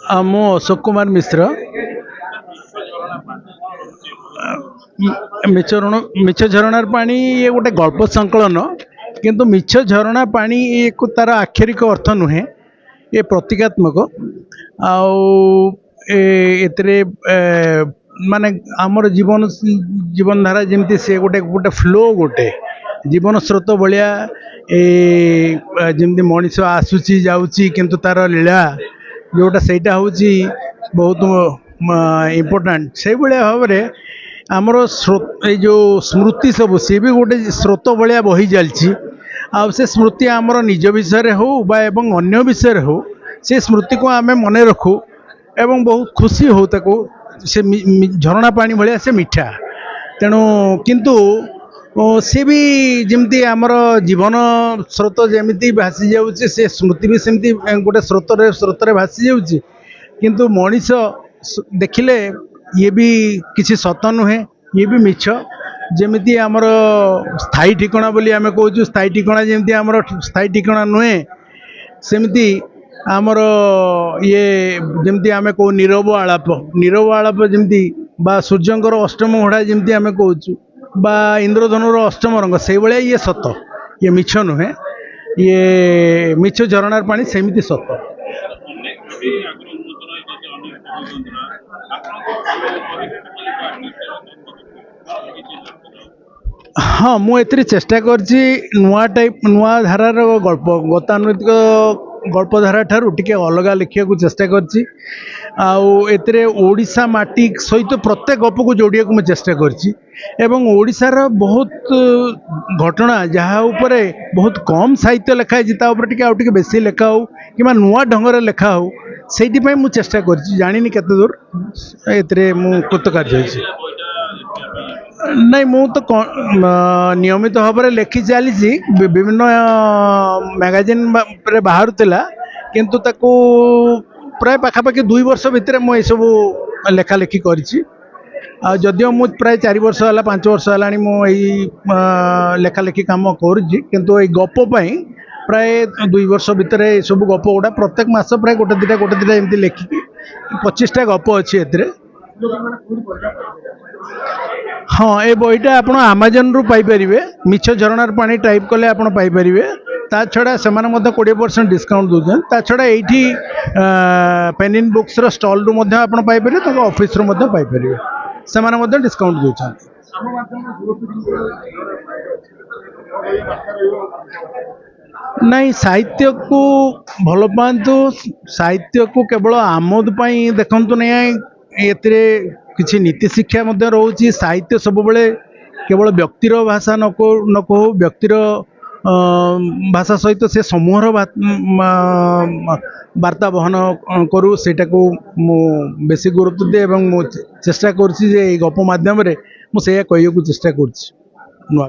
ମୁଁ ଅଶୋକ କୁମାର ମିଶ୍ର। ମିଛ ଝରଣାର ପାଣି ଇଏ ଗୋଟେ ଗଳ୍ପ ସଂକଳନ, କିନ୍ତୁ ମିଛ ଝରଣା ପାଣି କୁ ତାର ଆକ୍ଷରିକ ଅର୍ଥ ନୁହେଁ, ଏ ପ୍ରତୀକାତ୍ମକ। ଆଉ ଏଥିରେ ମାନେ ଆମର ଜୀବନଧାରା ଯେମିତି ସେ ଗୋଟେ ଗୋଟେ ଫ୍ଲୋ, ଗୋଟେ ଜୀବନ ସ୍ରୋତ ଭଳିଆ ଏ ଯେମିତି ମଣିଷ ଆସୁଛି ଯାଉଛି, କିନ୍ତୁ ତାର ଲୀଳା ଯେଉଁଟା ସେଇଟା ହେଉଛି ବହୁତ ଇମ୍ପୋର୍ଟାଣ୍ଟ। ସେଇଭଳିଆ ଭାବରେ ଆମର ଏଇ ଯେଉଁ ସ୍ମୃତି ସବୁ ସିଏ ବି ଗୋଟେ ସ୍ରୋତ ଭଳିଆ ବହି ଚାଲିଛି। ଆଉ ସେ ସ୍ମୃତି ଆମର ନିଜ ବିଷୟରେ ହେଉ ବା ଏବଂ ଅନ୍ୟ ବିଷୟରେ ହେଉ, ସେ ସ୍ମୃତିକୁ ଆମେ ମନେ ରଖୁ ଏବଂ ବହୁତ ଖୁସି ହେଉ। ତାକୁ ସେ ଝରଣା ପାଣି ଭଳିଆ ସେ ମିଠା। ତେଣୁ କିନ୍ତୁ ସେ ବି ଯେମିତି ଆମର ଜୀବନ ସ୍ରୋତ ଯେମିତି ଭାସି ଯାଉଛି, ସେ ସ୍ମୃତି ବି ସେମିତି ଗୋଟେ ସ୍ରୋତରେ ଭାସି ଯାଉଛି। କିନ୍ତୁ ମଣିଷ ଦେଖିଲେ ଇଏ ବି କିଛି ସତ ନୁହେଁ, ଇଏ ବି ମିଛ। ଯେମିତି ଆମର ସ୍ଥାୟୀ ଠିକଣା ବୋଲି ଆମେ କହୁଛୁ, ସ୍ଥାୟୀ ଠିକଣା ଯେମିତି ଆମର ସ୍ଥାୟୀ ଠିକଣା ନୁହେଁ, ସେମିତି ଆମର ଇଏ ଯେମିତି ଆମେ କହୁ ନୀରବ ଆଳାପ ଯେମିତି, ବା ସୂର୍ଯ୍ୟଙ୍କର ଅଷ୍ଟମ ଘୋଡ଼ା ଯେମିତି ଆମେ କହୁଛୁ, ବା ଇନ୍ଦ୍ରଧନୁର ଅଷ୍ଟମ ରଙ୍ଗ, ସେଇଭଳିଆ ଇଏ ସତ, ଇଏ ମିଛ ନୁହେଁ। ଇଏ ମିଛ ଝରଣାର ପାଣି ସେମିତି ସତ। ହଁ, ମୁଁ ଏଥିରେ ଚେଷ୍ଟା କରିଛି ନୂଆ ଧାରାର ଗଳ୍ପ, ଗତାନୈତିକ ଗଳ୍ପଧାରା ଠାରୁ ଟିକେ ଅଲଗା ଲେଖିବାକୁ ଚେଷ୍ଟା କରିଛି। ଆଉ ଏଥିରେ ଓଡ଼ିଶା ମାଟି ସହିତ ପ୍ରତ୍ୟେକ ଗପକୁ ଯୋଡ଼ିବାକୁ ମୁଁ ଚେଷ୍ଟା କରିଛି। ଏବଂ ଓଡ଼ିଶାର ବହୁତ ଘଟଣା ଯାହା ଉପରେ ବହୁତ କମ୍ ସାହିତ୍ୟ ଲେଖା ହେଇଛି, ତା ଉପରେ ଟିକେ ଆଉ ଟିକେ ବେଶୀ ଲେଖା ହେଉ, କିମ୍ବା ନୂଆ ଢଙ୍ଗରେ ଲେଖା ହେଉ, ସେଇଥିପାଇଁ ମୁଁ ଚେଷ୍ଟା କରିଛି। ଜାଣିନି କେତେ ଦୂର ଏଥିରେ ମୁଁ କୃତକାର୍ଯ୍ୟ ହେଇଛି। ନାଇଁ, ମୁଁ ତ ନିୟମିତ ଭାବରେ ଲେଖି ଚାଲିଛି, ବିଭିନ୍ନ ମ୍ୟାଗାଜିନ୍ରେ ବାହାରୁଥିଲା, କିନ୍ତୁ ତାକୁ ପ୍ରାୟ ପାଖାପାଖି 2 ବର୍ଷ ଭିତରେ ମୁଁ ଏସବୁ ଲେଖାଲେଖି କରିଛି। ଆଉ ଯଦିଓ ମୁଁ ପ୍ରାୟ 4 ବର୍ଷ ହେଲା, 5 ବର୍ଷ ହେଲାଣି ମୁଁ ଏଇ ଲେଖାଲେଖି କାମ କରୁଛି, କିନ୍ତୁ ଏଇ ଗପ ପାଇଁ ପ୍ରାୟ 2 ବର୍ଷ ଭିତରେ ଏସବୁ ଗପ ଗୁଡ଼ା ପ୍ରତ୍ୟେକ ମାସ ପ୍ରାୟ ଗୋଟେ ଦିଟା ଏମିତି ଲେଖିକି 25ଟା ଗପ ଅଛି ଏଥିରେ। ହଁ, ଏ ବହିଟା ଆପଣ ଆମାଜନରୁ ପାଇପାରିବେ। ମିଛ ଝରଣାର ପାଣି ଟାଇପ୍ କଲେ ଆପଣ ପାଇପାରିବେ। ତା ଛଡ଼ା ସେମାନେ ମଧ୍ୟ 20% ଡିସକାଉଣ୍ଟ ଦେଉଛନ୍ତି। ତା ଛଡ଼ା ଏଇଠି ପେନିନ୍ ବୁକ୍ସର ଷ୍ଟଲ୍ରୁ ମଧ୍ୟ ଆପଣ ପାଇପାରିବେ, ତାଙ୍କ ଅଫିସରୁ ମଧ୍ୟ ପାଇପାରିବେ। ସେମାନେ ମଧ୍ୟ ଡିସକାଉଣ୍ଟ ଦେଉଛନ୍ତି। ନାଇଁ, ସାହିତ୍ୟକୁ ଭଲ ପାଆନ୍ତୁ, ସାହିତ୍ୟକୁ କେବଳ ଆମୋଦ ପାଇଁ ଦେଖନ୍ତୁ ନାହିଁ। ଏଥିରେ କିଛି ନୀତି ଶିକ୍ଷା ମଧ୍ୟ ରହୁଛି। ସାହିତ୍ୟ ସବୁବେଳେ କେବଳ ବ୍ୟକ୍ତିର ଭାଷା ନ କହୁ, ବ୍ୟକ୍ତିର ଭାଷା ସହିତ ସେ ସମୂହର ବାର୍ତ୍ତା ବହନ କରୁ, ସେଇଟାକୁ ମୁଁ ବେଶୀ ଗୁରୁତ୍ୱ ଦିଏ। ଏବଂ ମୁଁ ଚେଷ୍ଟା କରୁଛି ଯେ ଏଇ ଗପ ମାଧ୍ୟମରେ ମୁଁ ସେଇଆ କହିବାକୁ ଚେଷ୍ଟା କରୁଛି।